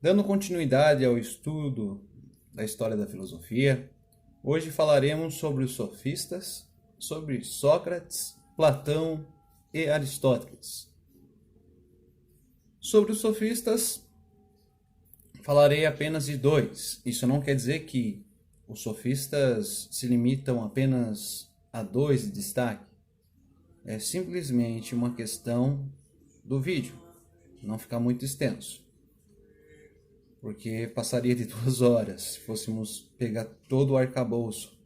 Dando continuidade ao estudo da história da filosofia, hoje falaremos sobre os sofistas, sobre Sócrates, Platão e Aristóteles. Sobre os sofistas, falarei apenas de dois. Isso não quer dizer que os sofistas se limitam apenas a dois de destaque. É simplesmente uma questão do vídeo, não ficar muito extenso, porque passaria de 2 horas se fôssemos pegar todo o arcabouço.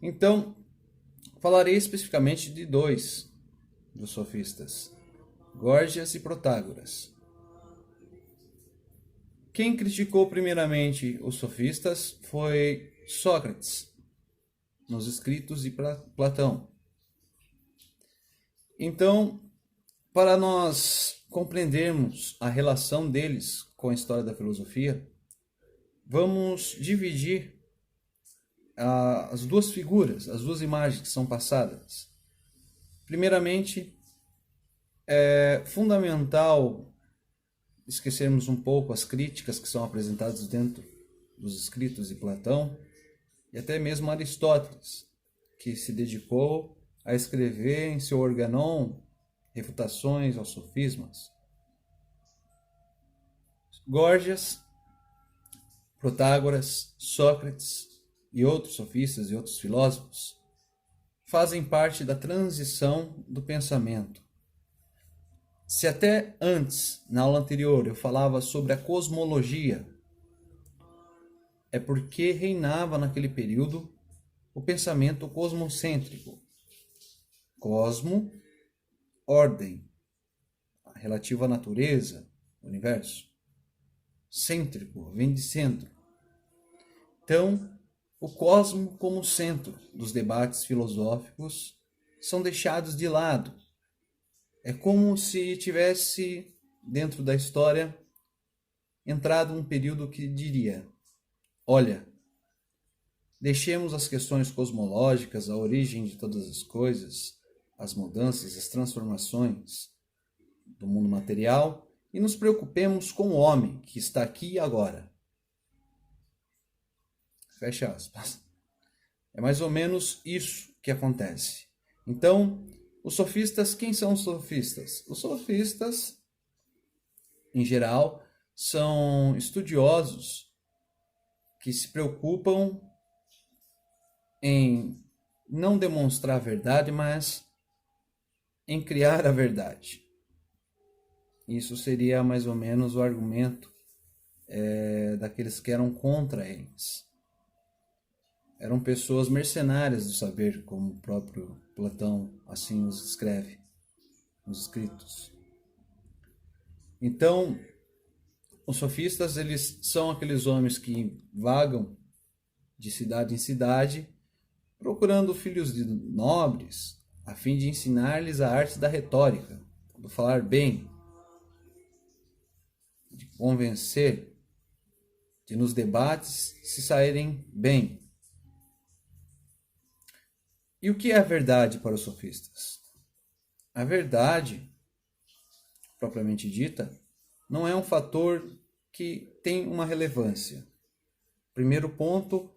Então, falarei especificamente de dois dos sofistas, Górgias e Protágoras. Quem criticou primeiramente os sofistas foi Sócrates, nos escritos de Platão. Então, para nós compreendermos a relação deles com a história da filosofia, vamos dividir as duas figuras, as duas imagens que são passadas. Primeiramente, é fundamental esquecermos um pouco as críticas que são apresentadas dentro dos escritos de Platão e até mesmo Aristóteles, que se dedicou a escrever em seu Organon refutações aos sofismas. Górgias, Protágoras, Sócrates e outros sofistas e outros filósofos fazem parte da transição do pensamento. Se até antes, na aula anterior, eu falava sobre a cosmologia, é porque reinava naquele período o pensamento cosmocêntrico. Cosmo, ordem, relativa à natureza, universo. Cêntrico, vem de centro. Então, o cosmo como centro dos debates filosóficos são deixados de lado. É como se tivesse, dentro da história, entrado um período que diria: olha, deixemos as questões cosmológicas, a origem de todas as coisas, as mudanças, as transformações do mundo material e nos preocupemos com o homem que está aqui e agora. Fecha aspas. É mais ou menos isso que acontece. Então, os sofistas, quem são os sofistas? Os sofistas, em geral, são estudiosos que se preocupam em não demonstrar a verdade, mas em criar a verdade. Isso seria mais ou menos o argumento daqueles que eram contra eles. Eram pessoas mercenárias do saber, como o próprio Platão assim os escreve nos escritos. Então, os sofistas, eles são aqueles homens que vagam de cidade em cidade, procurando filhos de nobres, a fim de ensinar-lhes a arte da retórica, do falar bem, de convencer, de nos debates se saírem bem. E o que é a verdade para os sofistas? A verdade, propriamente dita, não é um fator que tem uma relevância. Primeiro ponto,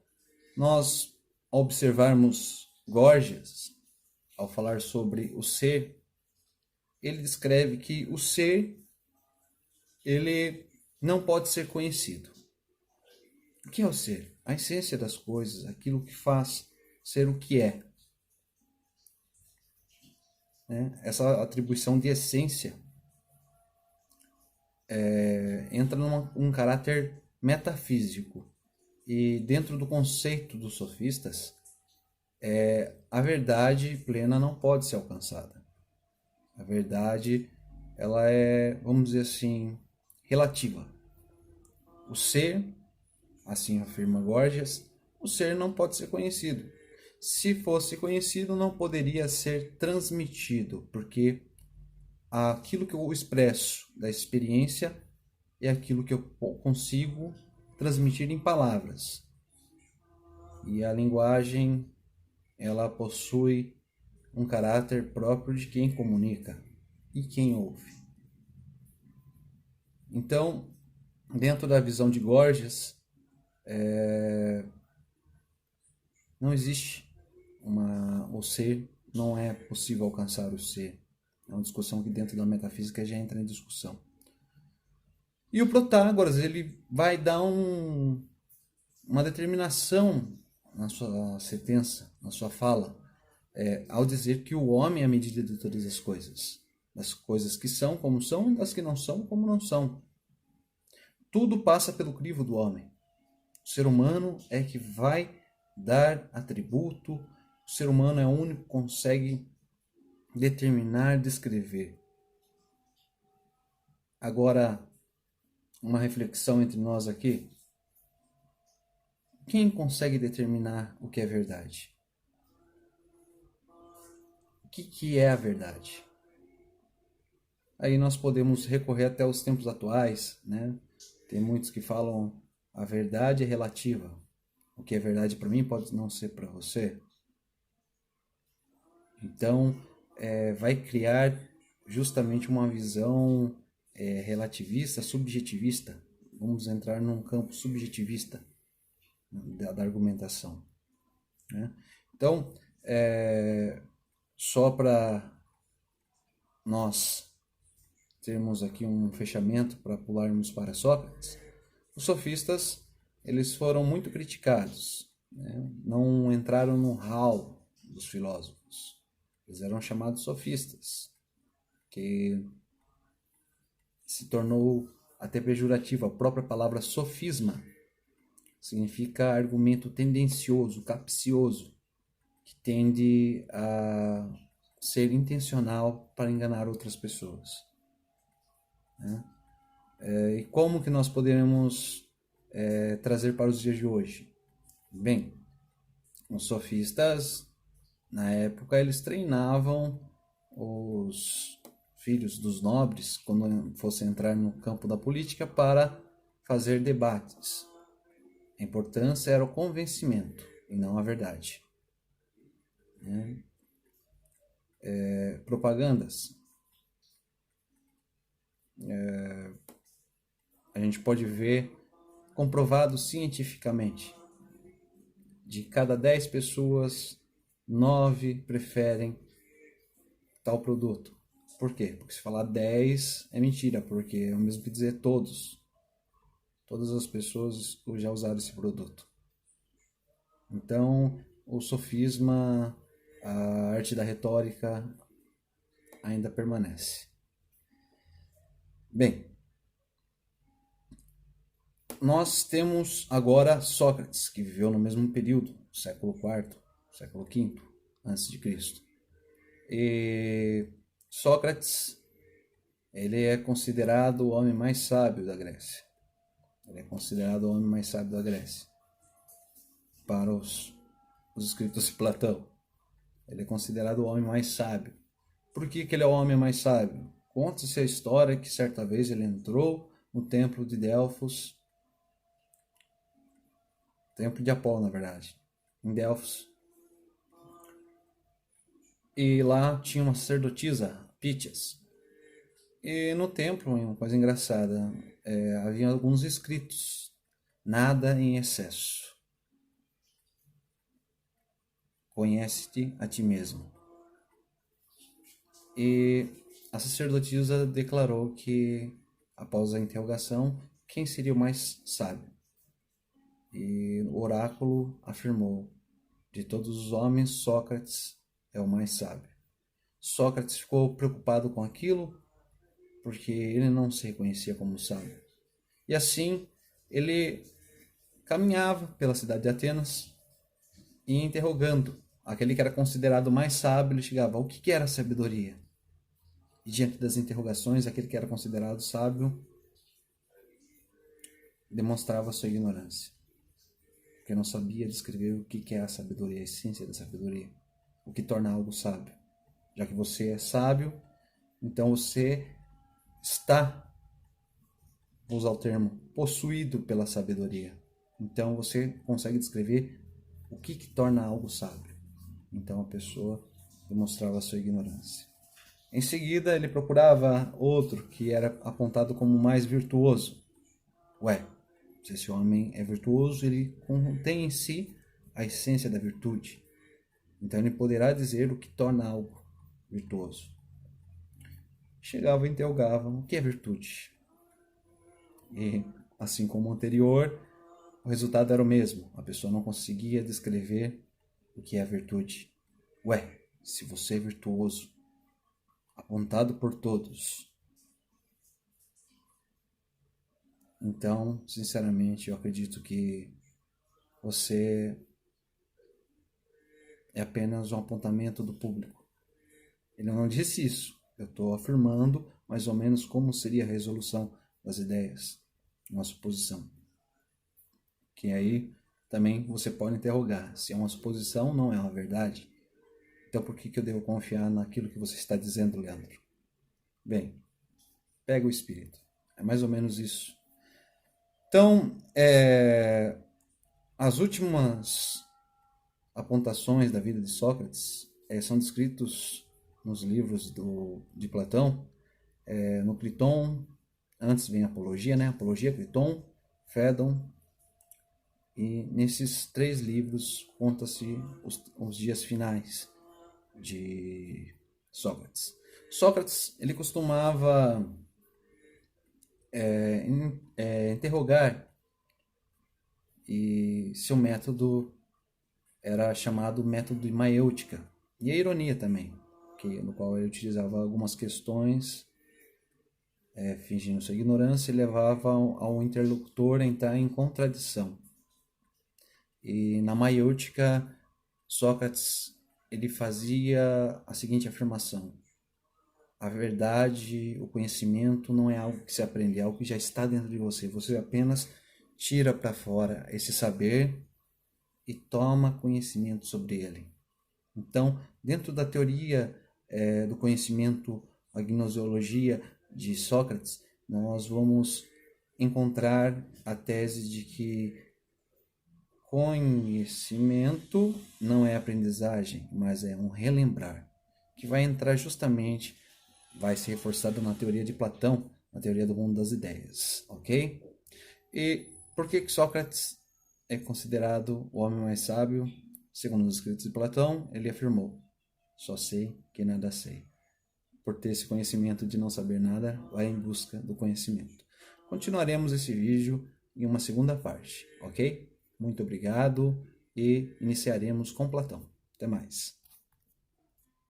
nós, ao observarmos Górgias, ao falar sobre o ser, ele descreve que o ser, ele não pode ser conhecido. O que é o ser? A essência das coisas, aquilo que faz ser o que é. Essa atribuição de essência entra num caráter metafísico. E dentro do conceito dos sofistas, a verdade plena não pode ser alcançada. A verdade, ela é, vamos dizer assim, relativa. O ser, assim afirma Górgias, o ser não pode ser conhecido. Se fosse conhecido, não poderia ser transmitido, porque aquilo que eu expresso da experiência é aquilo que eu consigo transmitir em palavras. E a linguagem, ela possui um caráter próprio de quem comunica e quem ouve. Então, dentro da visão de Gorgias, não existe o ser, não é possível alcançar o ser. É uma discussão que dentro da metafísica já entra em discussão. E o Protágoras, ele vai dar uma determinação na sua sentença, na sua fala, ao dizer que o homem é a medida de todas as coisas. Das coisas que são como são e das que não são como não são. Tudo passa pelo crivo do homem. O ser humano é que vai dar atributo, o ser humano é o único que consegue determinar, descrever. Agora, uma reflexão entre nós aqui. Quem consegue determinar o que é verdade? O que é a verdade? Aí nós podemos recorrer até os tempos atuais, né? Tem muitos que falam a verdade é relativa. O que é verdade para mim pode não ser para você. Então, vai criar justamente uma visão relativista, subjetivista. Vamos entrar num campo subjetivista da argumentação. Né? Então, só para nós termos aqui um fechamento para pularmos para Sócrates, os sofistas eles foram muito criticados, né? Não entraram no hall dos filósofos. Eles eram chamados sofistas, que se tornou até pejorativo. A própria palavra sofisma significa argumento tendencioso, capcioso, que tende a ser intencional para enganar outras pessoas. Né? E como que nós poderemos trazer para os dias de hoje? Bem, os sofistas, na época, eles treinavam os filhos dos nobres, quando fossem entrar no campo da política, para fazer debates. A importância era o convencimento e não a verdade. Né? Propagandas. A gente pode ver comprovado cientificamente. De cada 10 pessoas, 9 preferem tal produto. Por quê? Porque se falar 10 é mentira, porque é o mesmo que dizer todos. Todas as pessoas já usaram esse produto. Então, o sofisma, a arte da retórica ainda permanece. Bem, nós temos agora Sócrates, que viveu no mesmo período, século IV, século V antes de Cristo. E Sócrates, ele é considerado o homem mais sábio da Grécia. Ele é considerado o homem mais sábio da Grécia. Para os escritos de Platão. Ele é considerado o homem mais sábio. Por que ele é o homem mais sábio? Conta-se a história que certa vez ele entrou no templo de Delfos, templo de Apolo, na verdade, em Delfos. E lá tinha uma sacerdotisa, Pítias. E no templo, uma coisa engraçada, havia alguns escritos: nada em excesso. Conhece-te a ti mesmo. E a sacerdotisa declarou que, após a interrogação, quem seria o mais sábio? E o oráculo afirmou: de todos os homens, Sócrates é o mais sábio. Sócrates ficou preocupado com aquilo, porque ele não se reconhecia como sábio. E assim, ele caminhava pela cidade de Atenas e interrogando aquele que era considerado mais sábio, ele chegava: o que era sabedoria? E diante das interrogações, aquele que era considerado sábio demonstrava sua ignorância, porque não sabia descrever o que é a sabedoria, a essência da sabedoria, o que torna algo sábio. Já que você é sábio, então você está, vou usar o termo, possuído pela sabedoria. Então você consegue descrever o que torna algo sábio. Então a pessoa demonstrava a sua ignorância. Em seguida, ele procurava outro que era apontado como mais virtuoso. Ué, se esse homem é virtuoso, ele contém em si a essência da virtude. Então ele poderá dizer o que torna algo virtuoso. Chegava e interrogava: o que é virtude? E, assim como o anterior, o resultado era o mesmo. A pessoa não conseguia descrever o que é a virtude. Ué, se você é virtuoso, apontado por todos, então, sinceramente, eu acredito que você é apenas um apontamento do público. Ele não disse isso. Eu estou afirmando mais ou menos como seria a resolução das ideias, uma suposição. Que aí também você pode interrogar. Se é uma suposição, não é uma verdade. Então por que eu devo confiar naquilo que você está dizendo, Leandro? Bem, pega o espírito. É mais ou menos isso. Então, as últimas apontações da vida de Sócrates são descritos nos livros de Platão, no Criton. Antes vem a Apologia, né? Apologia, Criton, Fédon. E nesses 3 livros conta-se os dias finais de Sócrates. Sócrates, ele costumava interrogar, e seu método era chamado método de maiêutica. E a ironia também, no qual ele utilizava algumas questões, fingindo sua ignorância, e levava ao interlocutor a entrar em contradição. E na maiêutica, Sócrates ele fazia a seguinte afirmação: a verdade, o conhecimento não é algo que se aprende, é algo que já está dentro de você. Você apenas tira para fora esse saber e toma conhecimento sobre ele. Então, dentro da teoria do conhecimento, a gnoseologia de Sócrates, nós vamos encontrar a tese de que conhecimento não é aprendizagem, mas é um relembrar, que vai entrar justamente, vai ser reforçado na teoria de Platão, na teoria do mundo das ideias, ok? E por que Sócrates é considerado o homem mais sábio? Segundo os escritos de Platão, ele afirmou: só sei que nada sei. Por ter esse conhecimento de não saber nada, vai em busca do conhecimento. Continuaremos esse vídeo em uma segunda parte, ok? Muito obrigado e iniciaremos com Platão. Até mais.